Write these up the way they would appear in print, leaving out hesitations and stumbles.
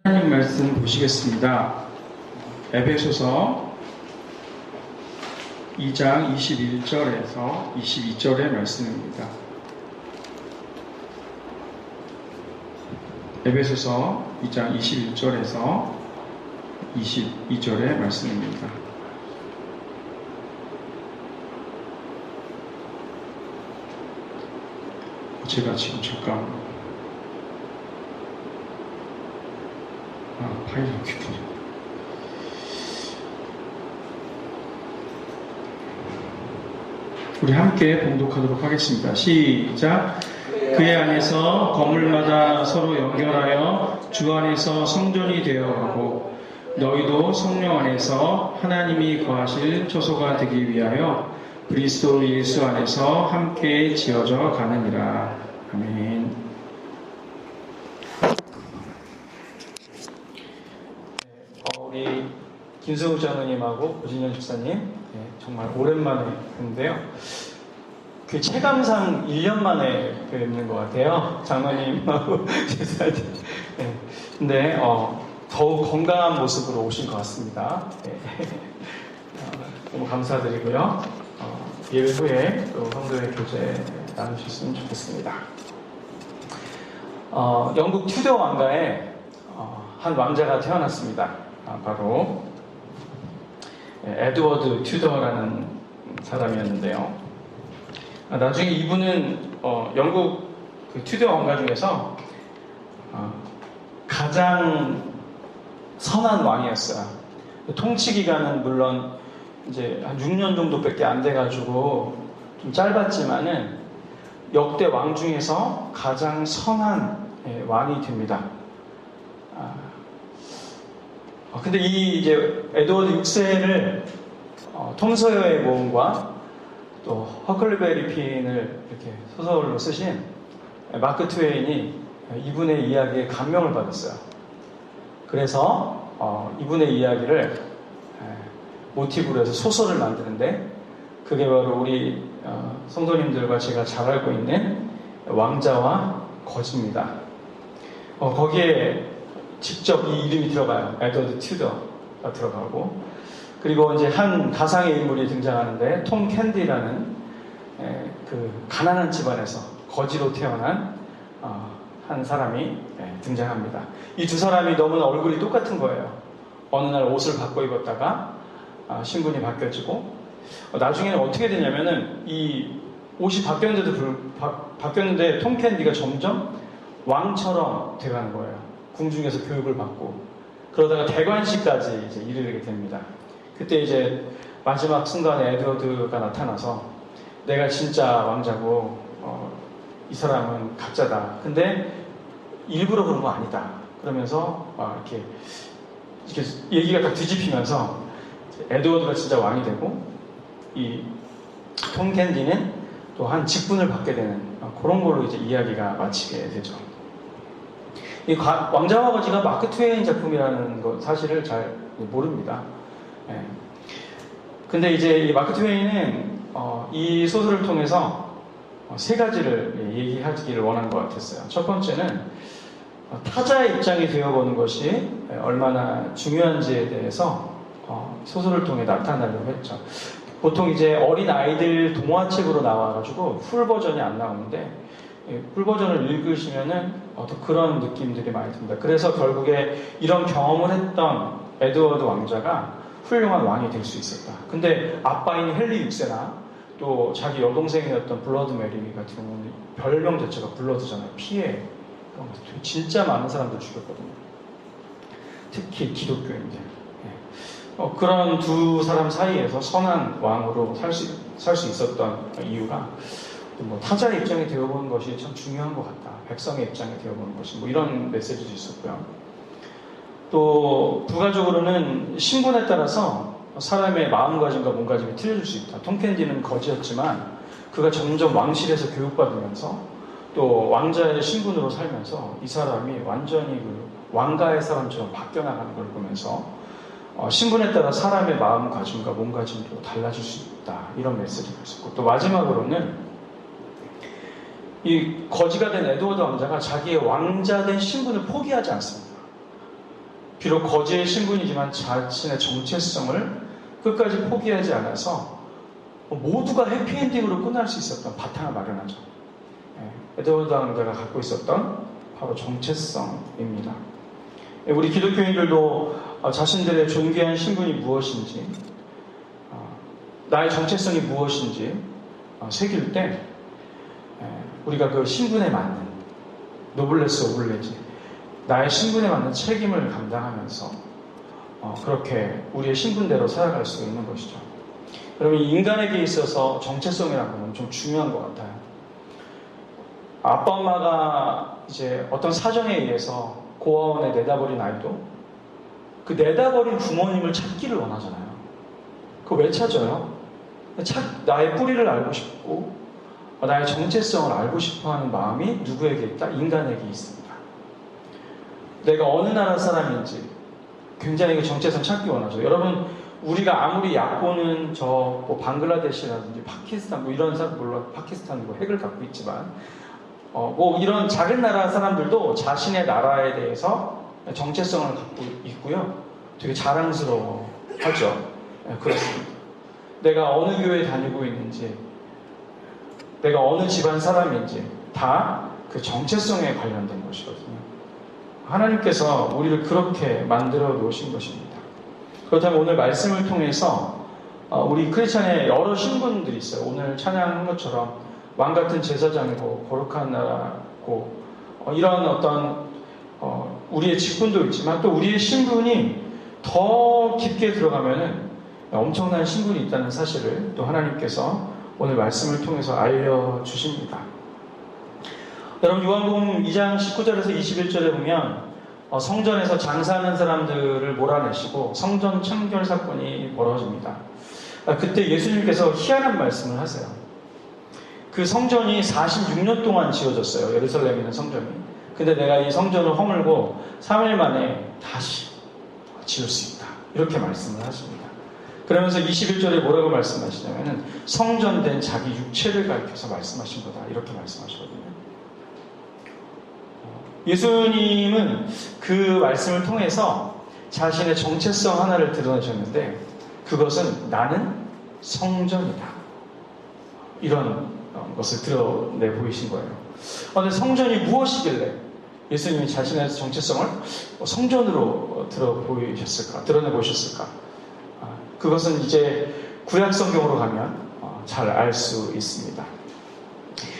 하나님 말씀 보시겠습니다. 에베소서 2장 21절에서 22절의 말씀입니다. 에베소서 2장 21절에서 22절의 말씀입니다. 제가 지금 잠깐 파일이 없겠군요. 우리 함께 봉독하도록 하겠습니다. 시작. 그의 안에서 건물마다 서로 연결하여 주 안에서 성전이 되어가고 너희도 성령 안에서 하나님이 거하실 초소가 되기 위하여 그리스도 예수 안에서 함께 지어져 가느니라. 아멘. 우리 김승욱 장로님하고 고진현 집사님 정말 오랜만에 뵙는데요. 그 체감상 1년 만에 뵙는 것 같아요. 장로님하고 집사님. 근데 더욱 건강한 모습으로 오신 것 같습니다. 너무 감사드리고요. 예배 후에 또 성도의 교제 나누셨으면 좋겠습니다. 영국 튜더 왕가에 한 왕자가 태어났습니다. 바로 에드워드 튜더라는 사람이었는데요. 나중에 이분은 영국 그 튜더 왕가 중에서 가장 선한 왕이었어요. 통치 기간은 물론 이제 한 6년 정도밖에 안 돼가지고 좀 짧았지만은 역대 왕 중에서 가장 선한 왕이 됩니다. 근데 이 이제 에드워드 6세를 톰 소여의 모험과 또 허클베리 핀을 이렇게 소설로 쓰신 마크 트웨인이 이분의 이야기에 감명을 받았어요. 그래서 이분의 이야기를 모티브로 해서 소설을 만드는데 그게 바로 우리 성도님들과 제가 잘 알고 있는 왕자와 거지입니다. 거기에 직접 이 이름이 들어가요. 에드워드 튜더가 들어가고, 그리고 이제 한 가상의 인물이 등장하는데 톰 캔디라는 그 가난한 집안에서 거지로 태어난 한 사람이 등장합니다. 이 두 사람이 너무나 얼굴이 똑같은 거예요. 어느 날 옷을 바꿔 입었다가 신분이 바뀌어지고, 나중에는 어떻게 되냐면은 이 옷이 바뀌었는데 톰 캔디가 점점 왕처럼 돼가는 거예요. 궁중에서 교육을 받고 그러다가 대관식까지 이제 이르게 됩니다. 그때 이제 마지막 순간에 에드워드가 나타나서 내가 진짜 왕자고 이 사람은 가짜다. 근데 일부러 그런 거 아니다. 그러면서 이렇게 얘기가 딱 뒤집히면서 에드워드가 진짜 왕이 되고 이 톰 캔디는 또 한 직분을 받게 되는 그런 걸로 이제 이야기가 마치게 되죠. 이 왕자와 거지가 마크 트웨인 작품이라는 거 사실을 잘 모릅니다. 근데 이제 이 마크 트웨인은 이 소설을 통해서 세 가지를 얘기하기를 원한 것 같았어요. 첫 번째는 타자의 입장이 되어보는 것이 얼마나 중요한지에 대해서 소설을 통해 나타나려고 했죠. 보통 이제 어린 아이들 동화책으로 나와가지고 풀 버전이 안 나오는데 풀 버전을 읽으시면은 또 그런 느낌들이 많이 듭니다. 그래서 결국에 이런 경험을 했던 에드워드 왕자가 훌륭한 왕이 될 수 있었다. 근데 아빠인 헨리 6세나 또 자기 여동생이었던 블러드 메리 같은 경우는 별명 자체가 블러드잖아요. 피해. 진짜 많은 사람들 죽였거든요. 특히 기독교인들. 그런 두 사람 사이에서 선한 왕으로 살 수 있었던 이유가 뭐 타자의 입장이 되어보는 것이 참 중요한 것 같다. 백성의 입장이 되어보는 것이 뭐 이런 메시지도 있었고요. 또 부가적으로는 신분에 따라서 사람의 마음가짐과 몸가짐이 틀려질 수 있다. 톰 캔디는 거지였지만 그가 점점 왕실에서 교육받으면서 또 왕자의 신분으로 살면서 이 사람이 완전히 그 왕가의 사람처럼 바뀌어나가는 걸 보면서 신분에 따라 사람의 마음가짐과 몸가짐도 달라질 수 있다. 이런 메시지가 있었고, 또 마지막으로는 이 거지가 된 에드워드 왕자가 자기의 왕자된 신분을 포기하지 않습니다. 비록 거지의 신분이지만 자신의 정체성을 끝까지 포기하지 않아서 모두가 해피엔딩으로 끝날 수 있었던 바탕을 마련하죠. 에드워드 왕자가 갖고 있었던 바로 정체성입니다. 우리 기독교인들도 자신들의 존귀한 신분이 무엇인지, 나의 정체성이 무엇인지 새길 때 우리가 그 신분에 맞는 노블레스 오블레지, 나의 신분에 맞는 책임을 감당하면서 그렇게 우리의 신분대로 살아갈 수 있는 것이죠. 여러분, 인간에게 있어서 정체성이라는 건 좀 중요한 것 같아요. 아빠 엄마가 이제 어떤 사정에 의해서 고아원에 내다버린 아이도 그 내다버린 부모님을 찾기를 원하잖아요. 그거 왜 찾아요? 나의 뿌리를 알고 싶고 나의 정체성을 알고 싶어하는 마음이 누구에게 있다? 인간에게 있습니다. 내가 어느 나라 사람인지 굉장히 그 정체성 찾기 원하죠. 여러분, 우리가 아무리 약고는 뭐 방글라데시라든지 파키스탄 뭐 이런 사람, 물론 파키스탄 뭐 핵을 갖고 있지만 뭐 이런 작은 나라 사람들도 자신의 나라에 대해서 정체성을 갖고 있고요. 되게 자랑스러워 하죠. 그렇습니다. 내가 어느 교회에 다니고 있는지, 내가 어느 집안 사람인지 다 그 정체성에 관련된 것이거든요. 하나님께서 우리를 그렇게 만들어 놓으신 것입니다. 그렇다면 오늘 말씀을 통해서 우리 크리스찬의 여러 신분들이 있어요. 오늘 찬양한 것처럼 왕같은 제사장이고 거룩한 나라고 이런 어떤 우리의 직분도 있지만 또 우리의 신분이 더 깊게 들어가면은 엄청난 신분이 있다는 사실을 또 하나님께서 오늘 말씀을 통해서 알려주십니다. 여러분, 요한복음 2장 19절에서 21절에 보면 성전에서 장사하는 사람들을 몰아내시고 성전 창결 사건이 벌어집니다. 그때 예수님께서 희한한 말씀을 하세요. 그 성전이 46년 동안 지어졌어요. 예루살렘에 있는 성전이. 근데 내가 이 성전을 허물고 3일 만에 다시 지을 수 있다. 이렇게 말씀을 하십니다. 그러면서 21절에 뭐라고 말씀하시냐면은 성전된 자기 육체를 가리켜서 말씀하신 거다. 이렇게 말씀하시거든요. 예수님은 그 말씀을 통해서 자신의 정체성 하나를 드러내셨는데 그것은 나는 성전이다. 이런 것을 드러내 보이신 거예요. 근데 성전이 무엇이길래 예수님이 자신의 정체성을 성전으로 드러내 보셨을까? 그것은 이제 구약 성경으로 가면 잘 알 수 있습니다.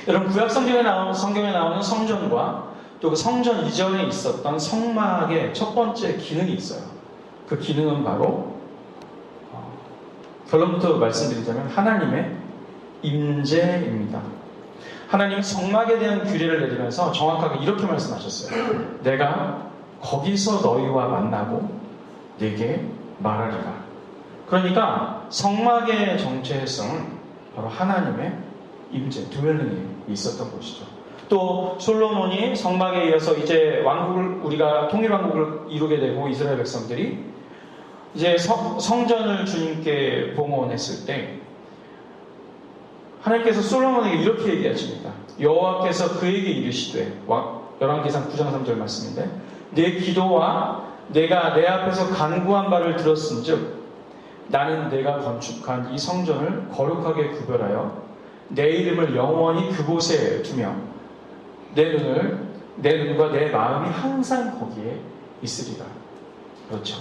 여러분, 구약 성경에 나오는 성전과 또 그 성전 이전에 있었던 성막의 첫 번째 기능이 있어요. 그 기능은 바로 결론부터 말씀드리자면 하나님의 임재입니다. 하나님은 성막에 대한 규례를 내리면서 정확하게 이렇게 말씀하셨어요. 내가 거기서 너희와 만나고 네게 말하리라. 그러니까 성막의 정체성은 바로 하나님의 임재, 드웰링이 있었던 것이죠. 또 솔로몬이 성막에 이어서 이제 우리가 통일왕국을 이루게 되고 이스라엘 백성들이 이제 성전을 주님께 봉헌했을 때 하나님께서 솔로몬에게 이렇게 얘기하십니다. 여호와께서 그에게 이르시되, 열왕기상 9장 3절 말씀인데, 내 기도와 내가 내 앞에서 간구한 바를 들었은즉 나는 내가 건축한 이 성전을 거룩하게 구별하여 내 이름을 영원히 그곳에 두며 내 눈과 내 마음이 항상 거기에 있으리라. 그렇죠.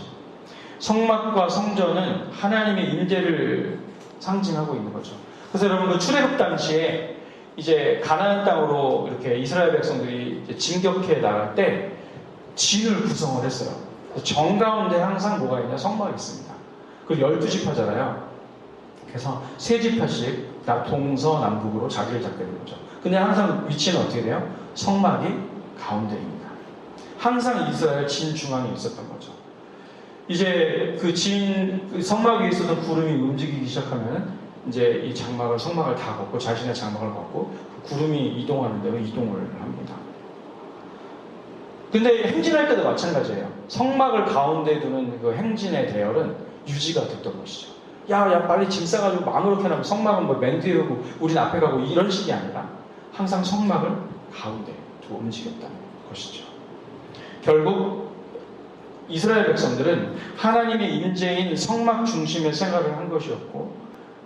성막과 성전은 하나님의 임재를 상징하고 있는 거죠. 그래서 여러분, 그 출애굽 당시에 이제 가나안 땅으로 이렇게 이스라엘 백성들이 이제 진격해 나갈 때 진을 구성을 했어요. 정 가운데 항상 뭐가 있냐? 성막이 있습니다. 그 12지파잖아요. 그래서 3지파씩 동서남북으로 자리를 잡게 된 거죠. 근데 항상 위치는 어떻게 돼요? 성막이 가운데입니다. 항상 이스라엘 진 중앙에 있었던 거죠. 이제 그 성막 위에 있었던 구름이 움직이기 시작하면 이제 이 성막을 다 걷고 자신의 장막을 걷고 그 구름이 이동하는 대로 이동을 합니다. 근데 행진할 때도 마찬가지예요. 성막을 가운데 두는 그 행진의 대열은 유지가 됐던 것이죠. 야, 빨리 짐 싸가지고 마음으로 해놓으면 성막은 뭐 맨 뒤에 오고 우린 앞에 가고 이런 식이 아니라 항상 성막을 가운데 두고 움직였다는 것이죠. 결국 이스라엘 백성들은 하나님의 임재인 성막 중심의 생활을 한 것이었고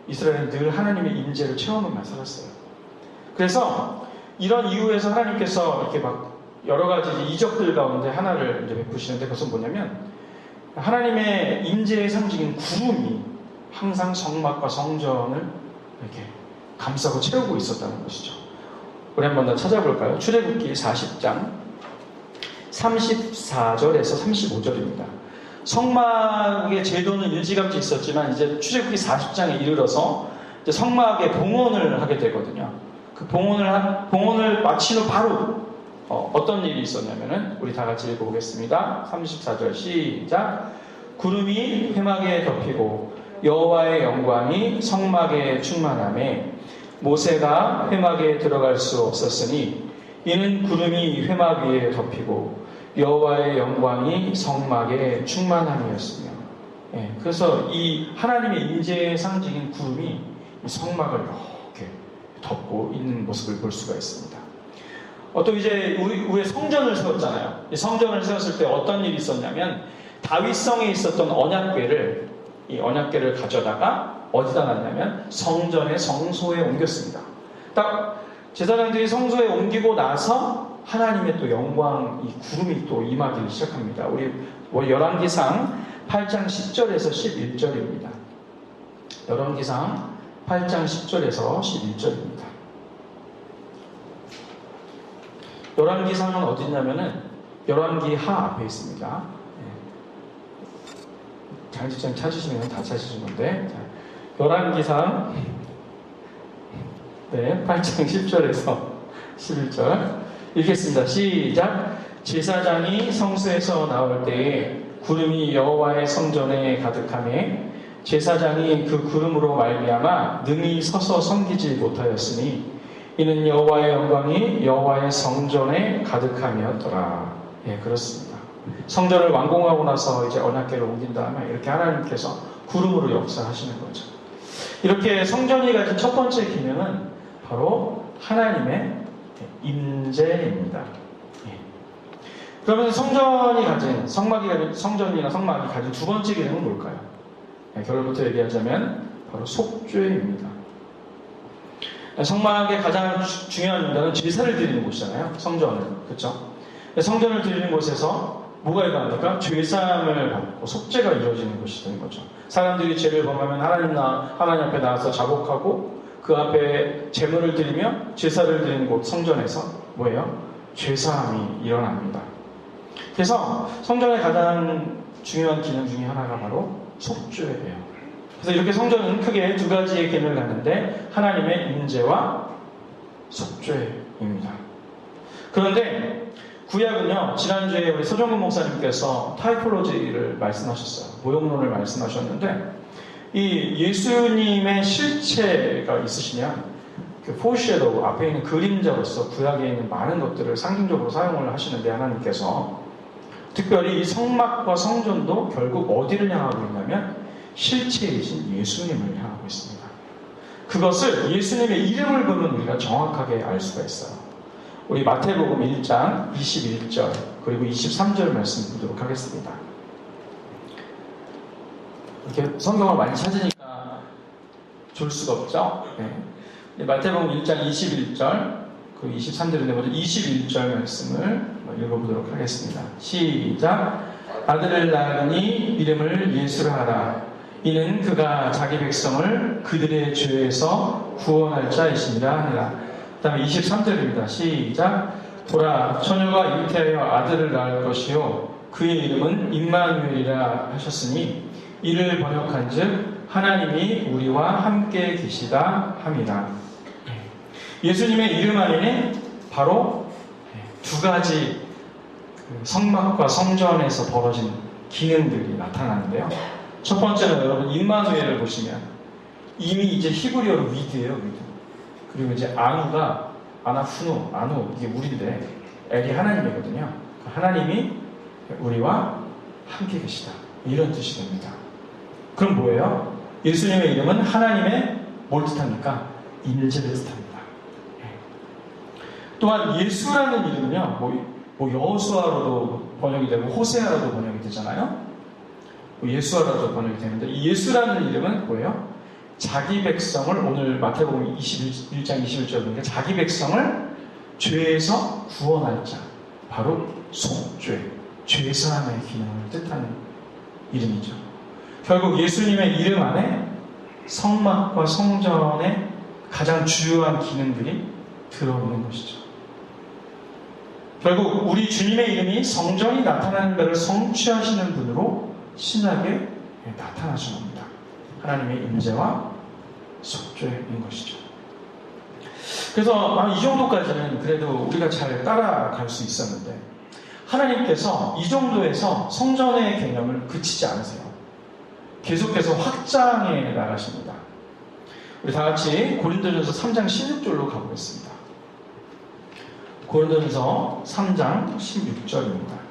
이스라엘은 늘 하나님의 임재를 체험하며 살았어요. 그래서 이런 이유에서 하나님께서 이렇게 막 여러 가지 이적들 가운데 하나를 이제 베푸시는데 그것은 뭐냐면 하나님의 임재의 상징인 구름이 항상 성막과 성전을 이렇게 감싸고 채우고 있었다는 것이죠. 우리 한번 더 찾아볼까요? 출애굽기 40장 34절에서 35절입니다. 성막의 제도는 일찌감치 있었지만 이제 출애굽기 40장에 이르러서 이제 성막에 봉헌을 하게 되거든요. 그 봉헌을 마친 후 바로 어떤 일이 있었냐면은 우리 다 같이 읽어보겠습니다. 34절 시작. 구름이 회막에 덮이고 여호와의 영광이 성막에 충만하매 모세가 회막에 들어갈 수 없었으니 이는 구름이 회막 위에 덮이고 여호와의 영광이 성막에 충만함이었으며. 그래서 이 하나님의 임재의 상징인 구름이 이 성막을 이렇게 덮고 있는 모습을 볼 수가 있습니다. 또 이제 우리 위에 성전을 세웠잖아요. 이 성전을 세웠을 때 어떤 일이 있었냐면 다윗성에 있었던 이 언약궤를 가져다가 어디다 놨냐면 성전의 성소에 옮겼습니다. 딱 제사장들이 성소에 옮기고 나서 하나님의 또 영광, 이 구름이 또 임하기 시작합니다. 우리 열왕기상 8장 10절에서 11절입니다. 열왕기상 8장 10절에서 11절입니다. 열왕기상은 어디 있냐면은 열왕기하 앞에 있습니다. 장집사님 찾으시면 다 찾으신 건데 열왕기상 8장 10절에서 11절 읽겠습니다. 시작. 제사장이 성소에서 나올 때에 구름이 여호와의 성전에 가득하매 제사장이 그 구름으로 말미암아 능히 서서 섬기지 못하였으니 이는 여호와의 영광이 여호와의 성전에 가득함이었더라. 그렇습니다. 성전을 완공하고 나서 이제 언약궤를 옮긴 다음에 이렇게 하나님께서 구름으로 역사하시는 거죠. 이렇게 성전이 가진 첫 번째 기능은 바로 하나님의 임재입니다. 그러면 성전이나 성막이 가진 두 번째 기능은 뭘까요? 결론부터 얘기하자면 바로 속죄입니다. 성막의 가장 중요한 문제는 제사를 드리는 곳이잖아요. 성전은. 그렇죠? 성전을 드리는 곳에서 뭐가 일어납니까? 죄사함을 받고 속죄가 이루어지는 곳이 되는 거죠. 사람들이 죄를 범하면 하나님 앞에 나와서 자복하고 그 앞에 제물을 드리며 제사를 드리는 곳 성전에서 뭐예요? 죄사함이 일어납니다. 그래서 성전의 가장 중요한 기능 중에 하나가 바로 속죄예요. 그래서 이렇게 성전은 크게 두 가지의 기능을 갖는데 하나님의 임재와 속죄입니다. 그런데 구약은요, 지난주에 우리 서정근 목사님께서 타이폴로지를 말씀하셨어요. 모형론을 말씀하셨는데 이 예수님의 실체가 있으시면 그 포시에도 앞에 있는 그림자로서 구약에 있는 많은 것들을 상징적으로 사용을 하시는데 하나님께서 특별히 이 성막과 성전도 결국 어디를 향하고 있냐면 실체이신 예수님을 향하고 있습니다. 그것을 예수님의 이름을 보면 우리가 정확하게 알 수가 있어요. 우리 마태복음 1장 21절 그리고 23절 말씀 보도록 하겠습니다. 이렇게 성경을 많이 찾으니까 좋을 수가 없죠? 마태복음 1장 21절 그리고 23절인데 먼저 21절 말씀을 읽어보도록 하겠습니다. 시작. 아들을 낳으니 이름을 예수라 하라. 이는 그가 자기 백성을 그들의 죄에서 구원할 자이시니라 하니라. 그 다음에 23절입니다. 시작. 보라, 처녀가 잉태하여 아들을 낳을 것이요 그의 이름은 임마누엘이라 하셨으니 이를 번역한즉 하나님이 우리와 함께 계시다 함이라. 예수님의 이름 안에는 바로 두 가지 성막과 성전에서 벌어진 기능들이 나타나는데요. 첫 번째는 여러분 임마누엘을 보시면 이미 이제 히브리어로 위드예요. 위드. 그리고 이제 아누 이게 우리인데 엘이 하나님이거든요. 하나님이 우리와 함께 계시다. 이런 뜻이 됩니다. 그럼 뭐예요? 예수님의 이름은 하나님의 뭘 뜻합니까? 임재를 뜻합니다. 또한 예수라는 이름은요, 뭐 여호수아로도 번역이 되고 호세아로도 번역이 되잖아요. 뭐 예수아로도 번역이 되는데 이 예수라는 이름은 뭐예요? 자기 백성을 오늘 마태복음 21장 21절에 보니까 자기 백성을 죄에서 구원할 자, 바로 속죄, 죄사함의 기능을 뜻하는 이름이죠. 결국 예수님의 이름 안에 성막과 성전의 가장 주요한 기능들이 들어있는 것이죠. 결국 우리 주님의 이름이 성전이 나타나는 바를 성취하시는 분으로 신약에 나타나신 겁니다. 하나님의 임재와 속죄인 것이죠. 그래서 이 정도까지는 그래도 우리가 잘 따라갈 수 있었는데 하나님께서 이 정도에서 성전의 개념을 그치지 않으세요. 계속해서 확장해 나가십니다. 우리 다 같이 고린도전서 3장 16절로 가보겠습니다. 고린도전서 3장 16절입니다.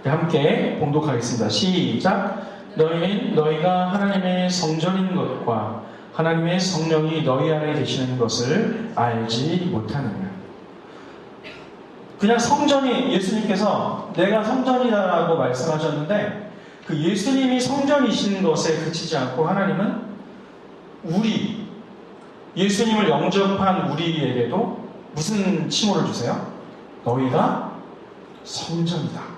함께 봉독하겠습니다. 시작. 너희가 하나님의 성전인 것과 하나님의 성령이 너희 안에 계시는 것을 알지 못하느냐. 그냥 성전이 예수님께서 내가 성전이다라고 말씀하셨는데 그 예수님이 성전이신 것에 그치지 않고 하나님은 우리 예수님을 영접한 우리에게도 무슨 칭호를 주세요? 너희가 성전이다.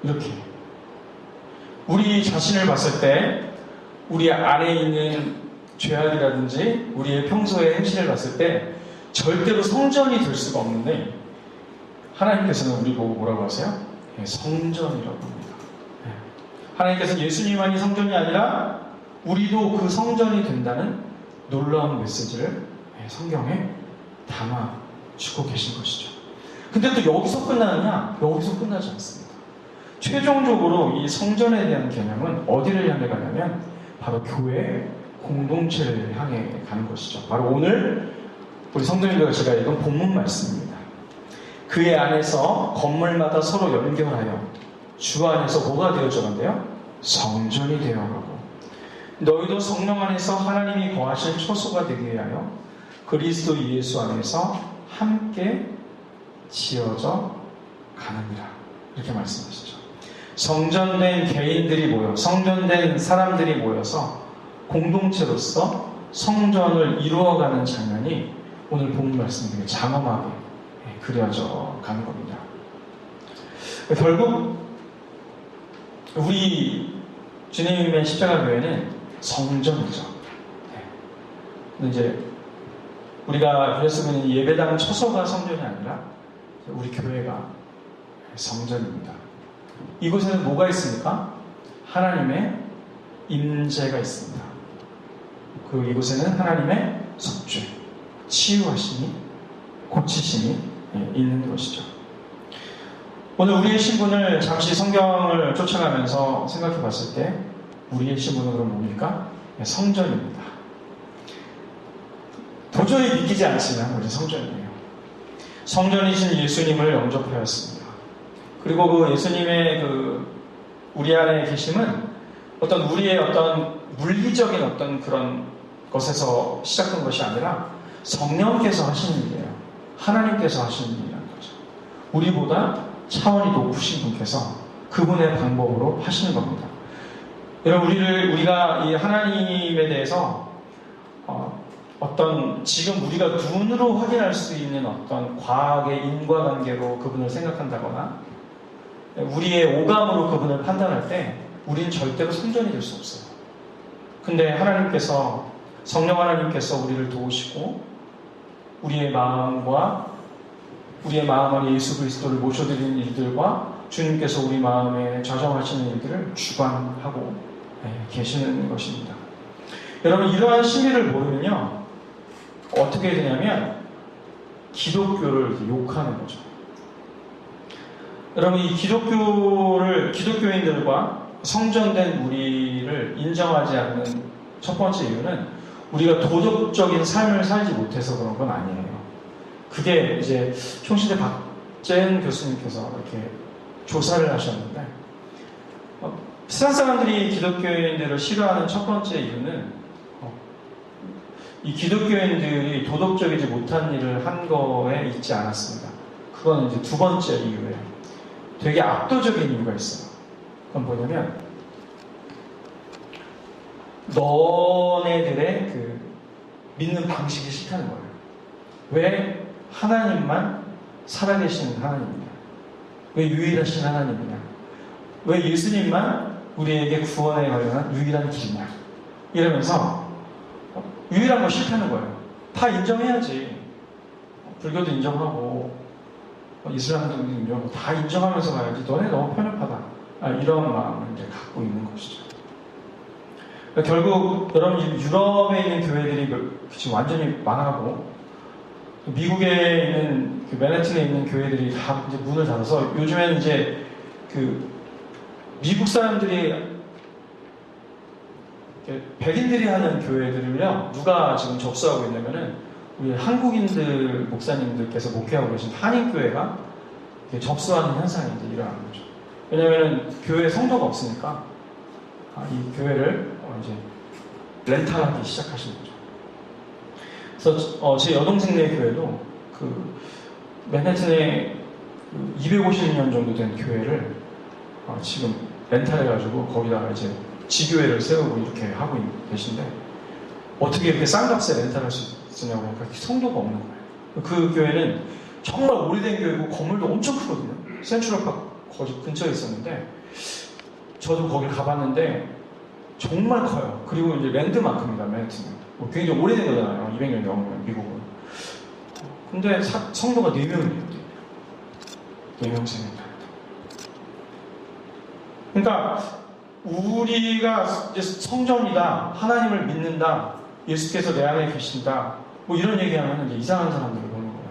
이렇게 우리 자신을 봤을 때 우리 안에 있는 죄악이라든지 우리의 평소의 행실을 봤을 때 절대로 성전이 될 수가 없는데 하나님께서는 우리 보고 뭐라고 하세요? 성전이라고 합니다. 하나님께서는 예수님만이 성전이 아니라 우리도 그 성전이 된다는 놀라운 메시지를 성경에 담아주고 계신 것이죠. 근데 또 여기서 끝나느냐? 여기서 끝나지 않습니다. 최종적으로 이 성전에 대한 개념은 어디를 향해 가냐면 바로 교회 공동체를 향해 가는 것이죠. 바로 오늘 우리 성도님들과 제가 읽은 본문 말씀입니다. 그의 안에서 건물마다 서로 연결하여 주 안에서 뭐가 되어져 간대요? 성전이 되어가고 너희도 성령 안에서 하나님이 거하신 초소가 되게 하여 그리스도 예수 안에서 함께 지어져 가느니라. 이렇게 말씀하시죠. 성전된 개인들이 모여, 성전된 사람들이 모여서 공동체로서 성전을 이루어가는 장면이 오늘 본문 말씀 중에 장엄하게 그려져 가는 겁니다. 결국 우리 주님의 십자가 교회는 성전이죠. 근데 이제 우리가 그래서 보는 예배당 초소가 성전이 아니라 우리 교회가 성전입니다. 이곳에는 뭐가 있습니까? 하나님의 임재가 있습니다. 그리고 이곳에는 하나님의 속죄, 치유하심이, 고치심이 있는 것이죠. 오늘 우리의 신분을 잠시 성경을 쫓아가면서 생각해 봤을 때 우리의 신분은 그럼 뭡니까? 성전입니다. 도저히 믿기지 않지만 우리 성전이에요. 성전이신 예수님을 영접하였습니다. 그리고 그 예수님의 우리 안에 계심은 우리의 어떤 물리적인 어떤 그런 것에서 시작된 것이 아니라 성령께서 하시는 일이에요. 하나님께서 하시는 일이라는 거죠. 우리보다 차원이 높으신 분께서 그분의 방법으로 하시는 겁니다. 여러분, 우리가 이 하나님에 대해서 지금 우리가 눈으로 확인할 수 있는 어떤 과학의 인과관계로 그분을 생각한다거나 우리의 오감으로 그분을 판단할 때 우리는 절대로 성전이 될 수 없어요. 근데 하나님께서, 성령 하나님께서 우리를 도우시고 우리의 마음 안에 예수 그리스도를 모셔드리는 일들과 주님께서 우리 마음에 좌정하시는 일들을 주관하고 계시는 것입니다. 여러분, 이러한 진리를 모르면요 어떻게 되냐면 기독교를 욕하는 거죠. 여러분, 이 기독교인들과 성전된 우리를 인정하지 않는 첫 번째 이유는 우리가 도덕적인 삶을 살지 못해서 그런 건 아니에요. 그게 이제 총시대 박재현 교수님께서 이렇게 조사를 하셨는데 세상 사람들이 기독교인들을 싫어하는 첫 번째 이유는 이 기독교인들이 도덕적이지 못한 일을 한 거에 있지 않았습니다. 그건 이제 두 번째 이유예요. 되게 압도적인 이유가 있어요. 그건 뭐냐면 너네들의 그 믿는 방식이 싫다는 거예요. 왜 하나님만 살아계시는 하나님이냐? 왜 유일하신 하나님이냐? 왜 예수님만 우리에게 구원에 관련한 유일한 길이냐? 이러면서 유일한 거 싫다는 거예요. 다 인정해야지. 불교도 인정하고 이슬람도 인정하고 다 인정하면서 가야지. 너네 너무 편협하다. 이런 마음을 이제 갖고 있는 것이죠. 결국 여러분 유럽에 있는 교회들이 지금 완전히 망하고 미국에 있는 그 맨해튼에 있는 교회들이 다 이제 문을 닫아서 요즘에는 이제 그 미국 사람들이 백인들이 하는 교회들을요 누가 지금 접수하고 있냐면은 우리 한국인들 목사님들께서 목회하고 계신 한인교회가 접수하는 현상이 이제 일어나는 거죠. 왜냐면은 교회에 성도가 없으니까 이 교회를 이제 렌탈하기 시작하신 거죠. 그래서 제 여동생네 교회도 그 맨해튼에 250년 정도 된 교회를 지금 렌탈해가지고 거기다가 이제 지교회를 세우고 이렇게 하고 계신데 어떻게 이렇게 싼 값에 렌탈할 수 있느냐고 하니까 성도가 없는 거예요. 그 교회는 정말 오래된 교회고 건물도 엄청 크거든요. 센트럴파크 거기 근처에 있었는데 저도 거길 가봤는데 정말 커요. 그리고 이제 랜드마크입니다. 맨해튼은 굉장히 오래된 거잖아요. 200년 넘으면 미국은. 근데 성도가 4명이에요. 4명씩입니다. 그러니까 우리가 이제 성전이다, 하나님을 믿는다, 예수께서 내 안에 계신다, 뭐 이런 얘기하면 이제 이상한 사람들을 보는 거예요.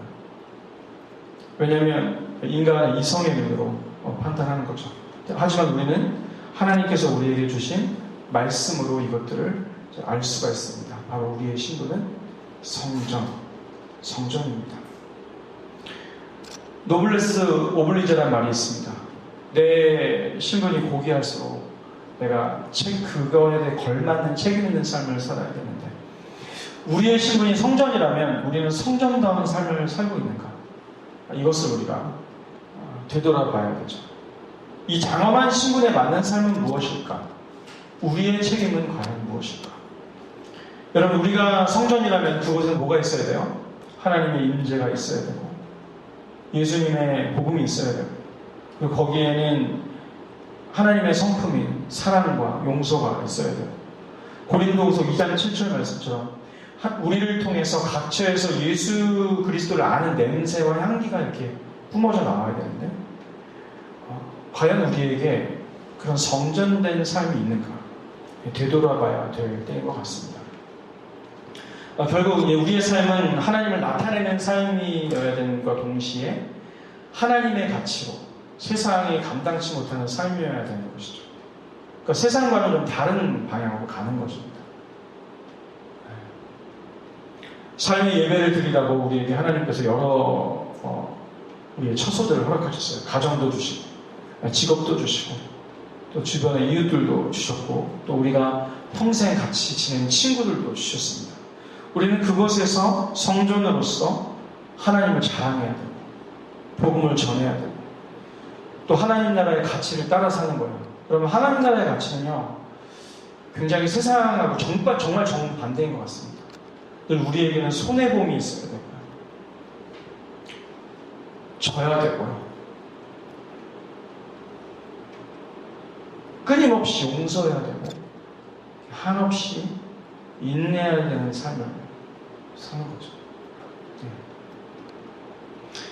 왜냐하면 인간은 이성의 눈으로 판단하는 거죠. 하지만 우리는 하나님께서 우리에게 주신 말씀으로 이것들을 알 수가 있습니다. 바로 우리의 신분은 성전입니다. 노블레스 오블리제라는 말이 있습니다. 내 신분이 고귀할수록 내가 그거에 대해 걸맞는 책임 있는 삶을 살아야 되는데 우리의 신분이 성전이라면 우리는 성전다운 삶을 살고 있는가? 이것을 우리가 되돌아봐야겠죠. 이 장엄한 신분에 맞는 삶은 무엇일까? 우리의 책임은 과연 무엇일까? 여러분 우리가 성전이라면 그곳에 뭐가 있어야 돼요? 하나님의 임재가 있어야 되고 예수님의 복음이 있어야 되고 그리고 거기에는 하나님의 성품인 사랑과 용서가 있어야 돼요. 고린도후서 2장 7절 말씀처럼 우리를 통해서 각처에서 예수 그리스도를 아는 냄새와 향기가 이렇게 뿜어져 나와야 되는데 과연 우리에게 그런 성전된 삶이 있는가 되돌아봐야 될 때인 것 같습니다. 결국 우리의 삶은 하나님을 나타내는 삶이어야 되는 것과 동시에 하나님의 가치로 세상이 감당치 못하는 삶이어야 되는 것이죠. 그러니까 세상과는 좀 다른 방향으로 가는 것입니다. 삶의 예배를 드리라고 우리에게 하나님께서 여러 우리의 처소들을 허락하셨어요. 가정도 주시고 직업도 주시고 또 주변의 이웃들도 주셨고 또 우리가 평생 같이 지내는 친구들도 주셨습니다. 우리는 그곳에서 성전으로서 하나님을 자랑해야 되고 복음을 전해야 되고 또 하나님 나라의 가치를 따라 사는 거예요. 그러면 하나님 나라의 가치는요 굉장히 세상하고 정말 정반대인 것 같습니다. 늘 우리에게는 손해봄이 있어야 되고요. 져야 되고요. 끊임없이 용서해야 되고 한없이 인내해야 되는 삶을 사는 거죠.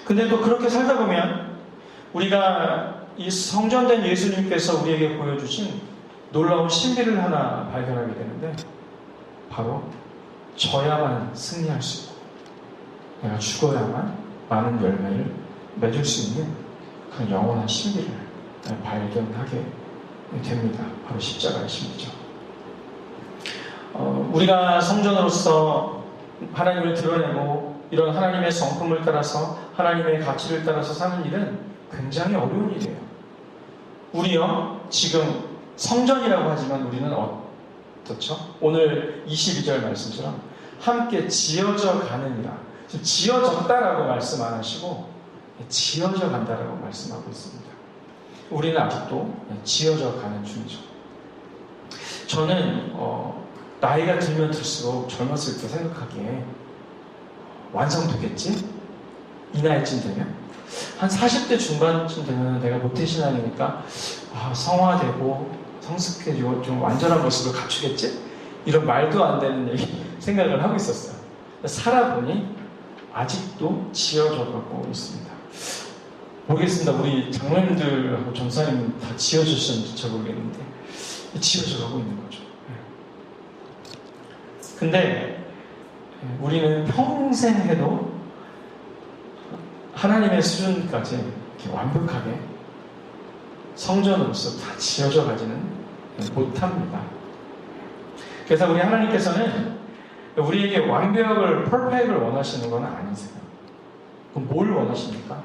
근데 또 그렇게 살다 보면 우리가 이 성전된 예수님께서 우리에게 보여주신 놀라운 신비를 하나 발견하게 되는데 바로 져야만 승리할 수 있고 내가 죽어야만 많은 열매를 맺을 수 있는 그런 영원한 신비를 발견하게 됩니다. 바로 십자가의 신비죠. 우리가 성전으로서 하나님을 드러내고 이런 하나님의 성품을 따라서 하나님의 가치를 따라서 사는 일은 굉장히 어려운 일이에요. 우리요 지금 성전이라고 하지만 우리는 어떻죠? 오늘 22절 말씀처럼 함께 지어져 가느니라. 지금 지어졌다라고 말씀 안 하시고 지어져 간다라고 말씀하고 있습니다. 우리는 아직도 지어져 가는 중이죠. 저는 나이가 들면 들수록 젊었을 때 생각하기에 완성되겠지? 이 나이쯤 되면? 한 40대 중반쯤 되면 내가 모태신앙이니까 성화되고 성숙해지고 좀 완전한 모습을 갖추겠지? 이런 말도 안 되는 생각을 하고 있었어요. 살아보니 아직도 지어져 가고 있습니다. 모르겠습니다. 우리 장로님들하고 전사님 다 지어주셨는지 잘 모르겠는데 지어져 가고 있는 거죠. 근데 우리는 평생 해도 하나님의 수준까지 이렇게 완벽하게 성전으로서 다 지어져 가지는 못합니다. 그래서 우리 하나님께서는 우리에게 완벽을, 퍼펙트를 원하시는 건 아니세요. 그럼 뭘 원하십니까?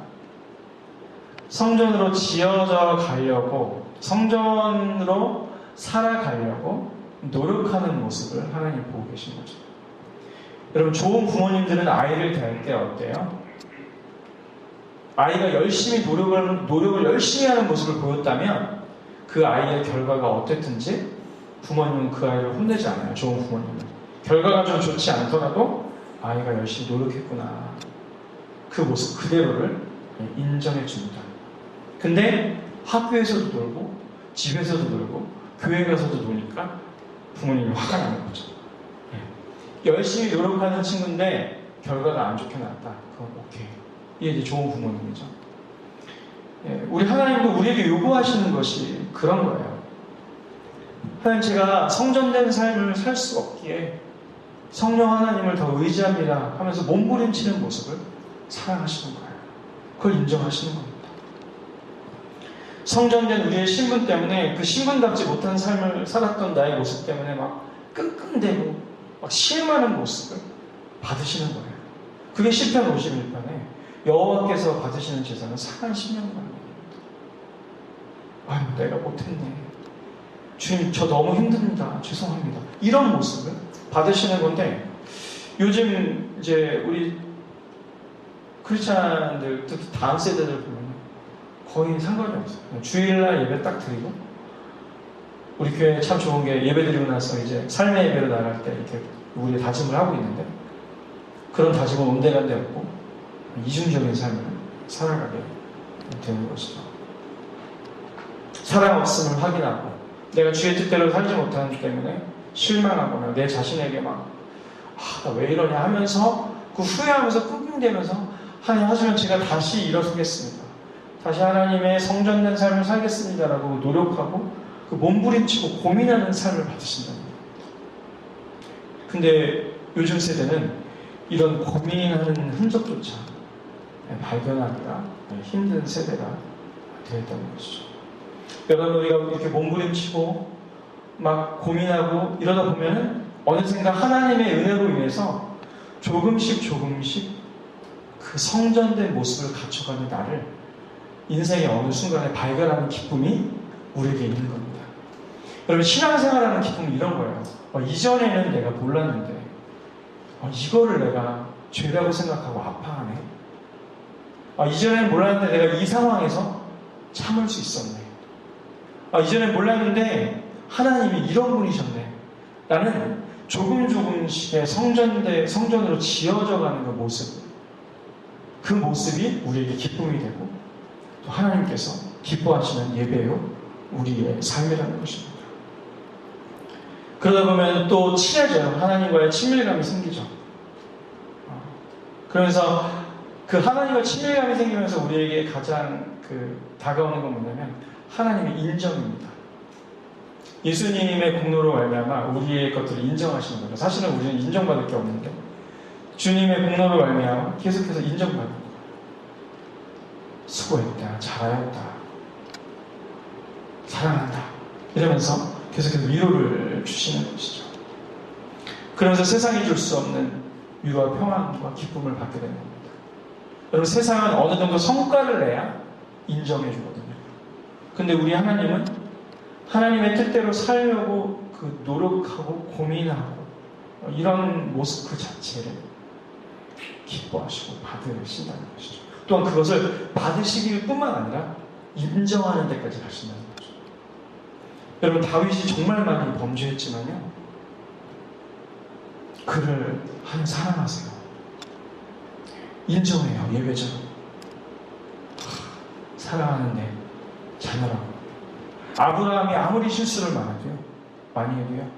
성전으로 지어져 가려고, 성전으로 살아가려고 노력하는 모습을 하나님 보고 계신 거죠. 여러분, 좋은 부모님들은 아이를 대할 때 어때요? 아이가 열심히 노력을 열심히 하는 모습을 보였다면 그 아이의 결과가 어땠든지 부모님은 그 아이를 혼내지 않아요. 좋은 부모님은. 결과가 좀 좋지 않더라도 아이가 열심히 노력했구나. 그 모습 그대로를 인정해 줍니다. 근데 학교에서도 놀고 집에서도 놀고 교회 가서도 노니까 부모님이 화가 나는 거죠. 열심히 노력하는 친구인데 결과가 안 좋게 나왔다. 그건 오케이. 이게 이제 좋은 부모님이죠. 우리 하나님도 우리에게 요구하시는 것이 그런 거예요. 하나님, 제가 성전된 삶을 살 수 없기에 성령 하나님을 더 의지합니다 하면서 몸부림치는 모습을 사랑하시는 거예요. 그걸 인정하시는 겁니다. 성전된 우리의 신분 때문에 그 신분답지 못한 삶을 살았던 나의 모습 때문에 막 끙끙대고 막 실망하는 모습을 받으시는 거예요. 그게 시편 51편에 여호와께서 받으시는 제사는 상한 심령만입니다. 아유, 내가 못했네. 주님, 저 너무 힘듭니다. 죄송합니다. 이런 모습을 받으시는 건데, 요즘 이제 우리 크리스찬들, 특히 다음 세대들 보면 거의 상관이 없어요. 주일날 예배 딱 드리고, 우리 교회 참 좋은 게 예배 드리고 나서 이제 삶의 예배로 나갈 때 이렇게 우리 다짐을 하고 있는데, 그런 다짐은 온데간데 없고 이중적인 삶을 살아가게 되는 것이죠. 사랑 없음을 확인하고 내가 주의 뜻대로 살지 못하기 때문에 실망하거나 내 자신에게 나 왜 이러냐 하면서 그 후회하면서 끙끙대면서 하지만 제가 다시 일어서겠습니다. 다시 하나님의 성전된 삶을 살겠습니다라고 노력하고 그 몸부림치고 고민하는 삶을 받으신답니다. 근데 요즘 세대는 이런 고민하는 흔적조차 발견하기가 힘든 세대가 되었다는 것이죠. 여러분, 우리가 이렇게 몸부림치고 막 고민하고 이러다 보면은 어느샌가 하나님의 은혜로 인해서 조금씩 그 성전된 모습을 갖춰가는 나를 인생의 어느 순간에 발견하는 기쁨이 우리에게 있는 겁니다. 여러분, 신앙생활하는 기쁨은 이런 거예요. 이전에는 내가 몰랐는데 이거를 내가 죄라고 생각하고 아파하네. 이전에는 몰랐는데 내가 이 상황에서 참을 수 있었네. 이전엔 몰랐는데 하나님이 이런 분이셨네. 나는 조금씩의 성전으로 지어져가는 그 모습이 우리에게 기쁨이 되고 또 하나님께서 기뻐하시는 예배요 우리의 삶이라는 것입니다. 그러다 보면 또 친해져요. 하나님과의 친밀감이 생기죠. 그러면서 그 하나님과 친밀감이 생기면서 우리에게 가장 다가오는 건 뭐냐면 하나님의 인정입니다. 예수님의 공로로 말미암아 우리의 것들을 인정하시는 거죠. 사실은 우리는 인정받을 게 없는데 주님의 공로로 말미암아 계속해서 인정받는 거예요. 수고했다, 잘하였다, 사랑한다 이러면서 계속해서 위로를 주시는 것이죠. 그러면서 세상이 줄 수 없는 위로와 평안과 기쁨을 받게 되는 겁니다. 여러분, 세상은 어느 정도 성과를 내야 인정해 주거든요. 근데 우리 하나님은 하나님의 뜻대로 살려고 그 노력하고 고민하고 이런 모습 그 자체를 기뻐하시고 받으신다는 것이죠. 또한 그것을 받으시길 뿐만 아니라 인정하는 데까지 가신다는 거죠. 여러분, 다윗이 정말 많이 범죄했지만요, 그를 사랑하세요. 인정해요. 예배자로 사랑하는데 자녀라고. 아브라함이 아무리 실수를 많이 해도요,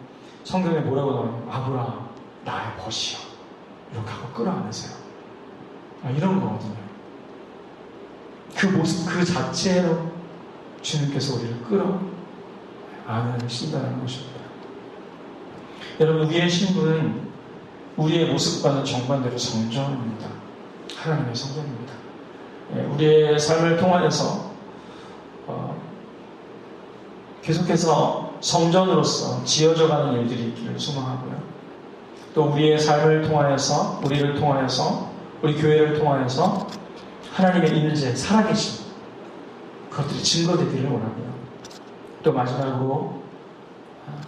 성경에 뭐라고 나와요? 아브라함 나의 벗이여, 이렇게 하고 끌어안으세요. 이런 거거든요. 그 모습 그 자체로 주님께서 우리를 끌어안으신다는 것입니다. 여러분, 우리의 신분은 우리의 모습과는 정반대로 성전입니다. 하나님의 성전입니다. 우리의 삶을 통하여서 계속해서 성전으로서 지어져가는 일들이 있기를 소망하고요. 또 우리의 삶을 통하여서, 우리를 통하여서, 우리 교회를 통하여서 하나님의 임재, 살아계신 그것들이 증거되기를 원하고요. 또 마지막으로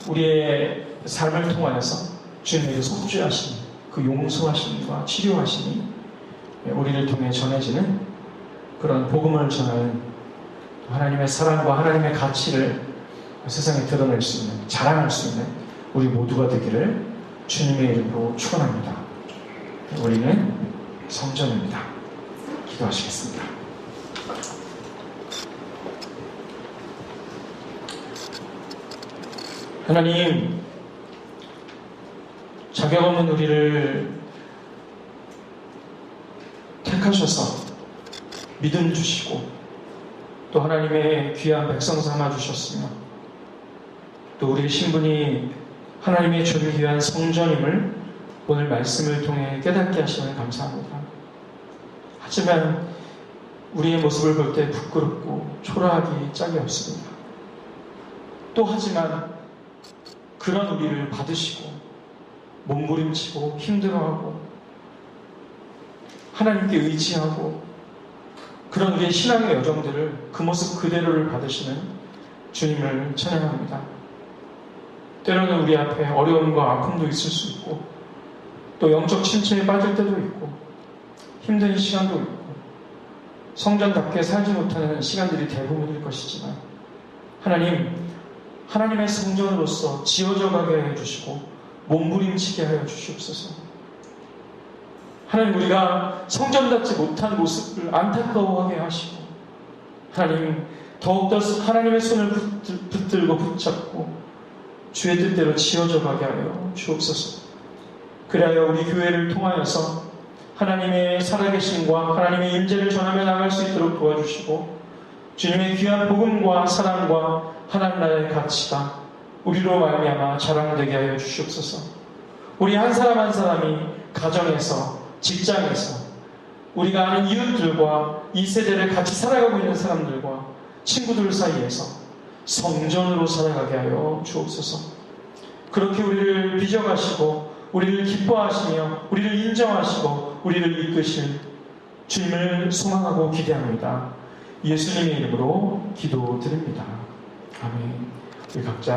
우리의 삶을 통하여서 주님의 속죄하심, 그 용서하심과 치료하심이 우리를 통해 전해지는 그런 복음을 전하는 하나님의 사랑과 하나님의 가치를 세상에 드러낼 수 있는, 자랑할 수 있는 우리 모두가 되기를 주님의 이름으로 축원합니다. 우리는 성전입니다. 기도하시겠습니다. 하나님, 자격 없는 우리를 택하셔서 믿음 주시고 또 하나님의 귀한 백성 삼아 주셨으며 또 우리의 신분이 하나님의 존귀한 성전임을 오늘 말씀을 통해 깨닫게 하시면 감사합니다. 하지만 우리의 모습을 볼 때 부끄럽고 초라하기 짝이 없습니다. 또 하지만 그런 우리를 받으시고 몸부림치고 힘들어하고 하나님께 의지하고 그런 우리의 신앙의 여정들을 그 모습 그대로를 받으시는 주님을 찬양합니다. 때로는 우리 앞에 어려움과 아픔도 있을 수 있고 또 영적 침체에 빠질 때도 있고 힘든 시간도 있고 성전답게 살지 못하는 시간들이 대부분일 것이지만 하나님의 성전으로서 지어져 가게 해주시고 몸부림치게 하여 주시옵소서. 하나님, 우리가 성전답지 못한 모습을 안타까워하게 하시고 하나님, 더욱더 하나님의 손을 붙들고 붙잡고 주의 뜻대로 지어져 가게 하여 주옵소서. 그리하여 우리 교회를 통하여서 하나님의 살아계심과 하나님의 임재를 전하며 나갈 수 있도록 도와주시고 주님의 귀한 복음과 사랑과 하나님 나라의 가치가 우리로 말미암아 자랑되게 하여 주시옵소서. 우리 한 사람 한 사람이 가정에서, 직장에서, 우리가 아는 이웃들과 이 세대를 같이 살아가고 있는 사람들과 친구들 사이에서 성전으로 살아가게 하여 주옵소서. 그렇게 우리를 빚어가시고 우리를 기뻐하시며 우리를 인정하시고 우리를 이끄실 주님을 소망하고 기대합니다. 예수님의 이름으로 기도드립니다. 아멘. 우리 각자